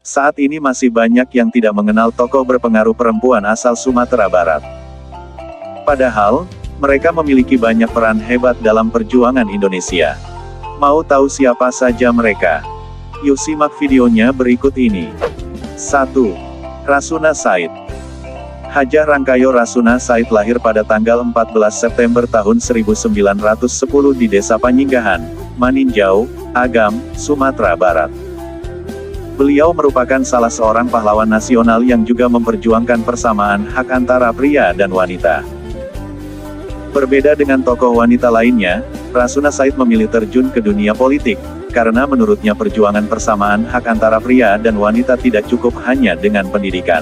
Saat ini masih banyak yang tidak mengenal tokoh berpengaruh perempuan asal Sumatera Barat. Padahal, mereka memiliki banyak peran hebat dalam perjuangan Indonesia. Mau tahu siapa saja mereka? Yuk simak videonya berikut ini. 1. Rasuna Said. Hajah Rangkayo Rasuna Said lahir pada tanggal 14 September tahun 1910 di Desa Panyinggahan, Maninjau, Agam, Sumatera Barat. Beliau merupakan salah seorang pahlawan nasional yang juga memperjuangkan persamaan hak antara pria dan wanita. Berbeda dengan tokoh wanita lainnya, Rasuna Said memilih terjun ke dunia politik, karena menurutnya perjuangan persamaan hak antara pria dan wanita tidak cukup hanya dengan pendidikan.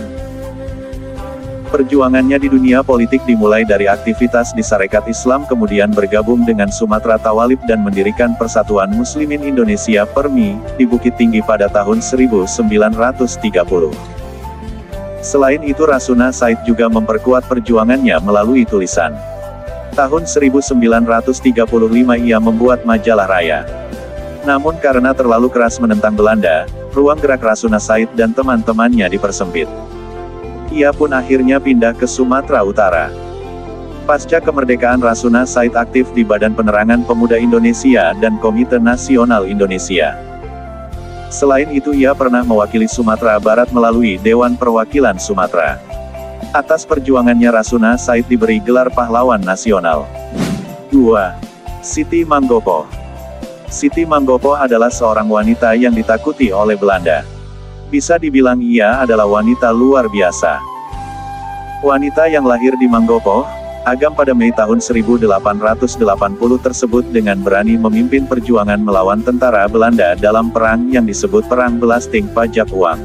Perjuangannya di dunia politik dimulai dari aktivitas di Sarekat Islam kemudian bergabung dengan Sumatera Tawalib dan mendirikan Persatuan Muslimin Indonesia (PERMI) di Bukit Tinggi pada tahun 1930. Selain itu Rasuna Said juga memperkuat perjuangannya melalui tulisan. Tahun 1935 ia membuat majalah Raya. Namun karena terlalu keras menentang Belanda, ruang gerak Rasuna Said dan teman-temannya dipersempit. Ia pun akhirnya pindah ke Sumatera Utara. Pasca kemerdekaan Rasuna Said aktif di Badan Penerangan Pemuda Indonesia dan Komite Nasional Indonesia. Selain itu ia pernah mewakili Sumatera Barat melalui Dewan Perwakilan Sumatera. Atas perjuangannya Rasuna Said diberi gelar pahlawan nasional. 2. Siti Manggopo. Siti Manggopo adalah seorang wanita yang ditakuti oleh Belanda. Bisa dibilang ia adalah wanita luar biasa. Wanita yang lahir di Manggopo, Agam pada Mei tahun 1880 tersebut dengan berani memimpin perjuangan melawan tentara Belanda dalam perang yang disebut Perang Belasting Pajak Uang.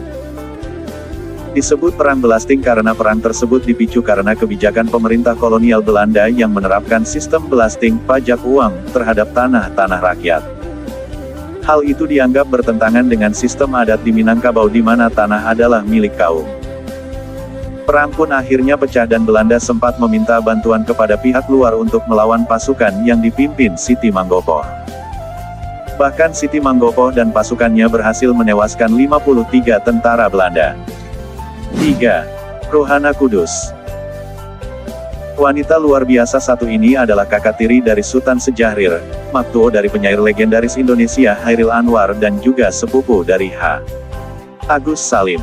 Disebut Perang Belasting karena perang tersebut dipicu karena kebijakan pemerintah kolonial Belanda yang menerapkan sistem belasting pajak uang terhadap tanah-tanah rakyat. Hal itu dianggap bertentangan dengan sistem adat di Minangkabau di mana tanah adalah milik kaum. Perang pun akhirnya pecah dan Belanda sempat meminta bantuan kepada pihak luar untuk melawan pasukan yang dipimpin Siti Manggopo. Bahkan Siti Manggopo dan pasukannya berhasil menewaskan 53 tentara Belanda. 3. Rohana Kudus. Wanita luar biasa satu ini adalah kakak tiri dari Sultan Sejahrir, Maktuo dari penyair legendaris Indonesia Hairil Anwar dan juga sepupu dari H. Agus Salim.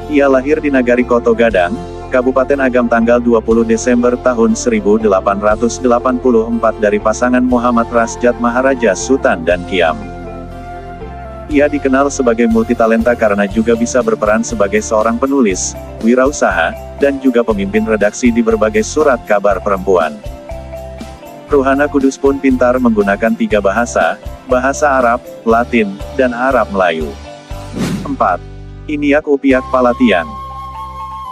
Ia lahir di Nagari Koto Gadang, Kabupaten Agam tanggal 20 Desember tahun 1884 dari pasangan Muhammad Rasjad Maharaja Sultan dan Kiam. Ia dikenal sebagai multitalenta karena juga bisa berperan sebagai seorang penulis, wirausaha, dan juga pemimpin redaksi di berbagai surat kabar perempuan. Rohana Kudus pun pintar menggunakan 3 bahasa, bahasa Arab, Latin, dan Arab Melayu. 4. Iniak Upiak Palatiang.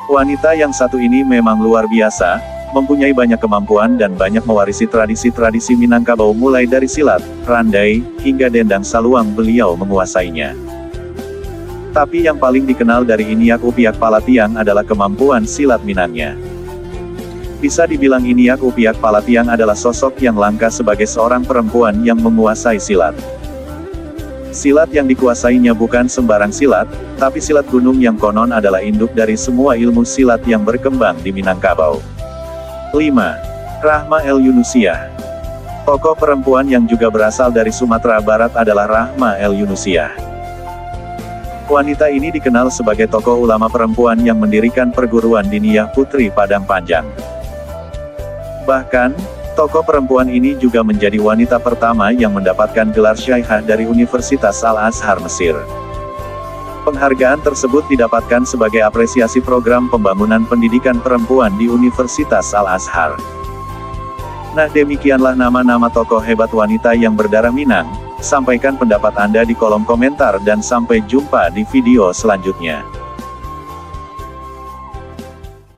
Wanita yang satu ini memang luar biasa, mempunyai banyak kemampuan dan banyak mewarisi tradisi-tradisi Minangkabau mulai dari silat, randai, hingga dendang saluang beliau menguasainya. Tapi yang paling dikenal dari Iniak Upiak Palatiang adalah kemampuan silat Minangnya. Bisa dibilang Iniak Upiak Palatiang adalah sosok yang langka sebagai seorang perempuan yang menguasai silat. Silat yang dikuasainya bukan sembarang silat, tapi silat gunung yang konon adalah induk dari semua ilmu silat yang berkembang di Minangkabau. 5. Rahma El Yunusiah. Tokoh perempuan yang juga berasal dari Sumatera Barat adalah Rahma El Yunusiah. Wanita ini dikenal sebagai tokoh ulama perempuan yang mendirikan perguruan diniyah Putri Padang Panjang. Bahkan, tokoh perempuan ini juga menjadi wanita pertama yang mendapatkan gelar Syaikhah dari Universitas Al-Azhar Mesir. Penghargaan tersebut didapatkan sebagai apresiasi program pembangunan pendidikan perempuan di Universitas Al-Azhar. Nah demikianlah nama-nama tokoh hebat wanita yang berdarah Minang. Sampaikan pendapat Anda di kolom komentar dan sampai jumpa di video selanjutnya.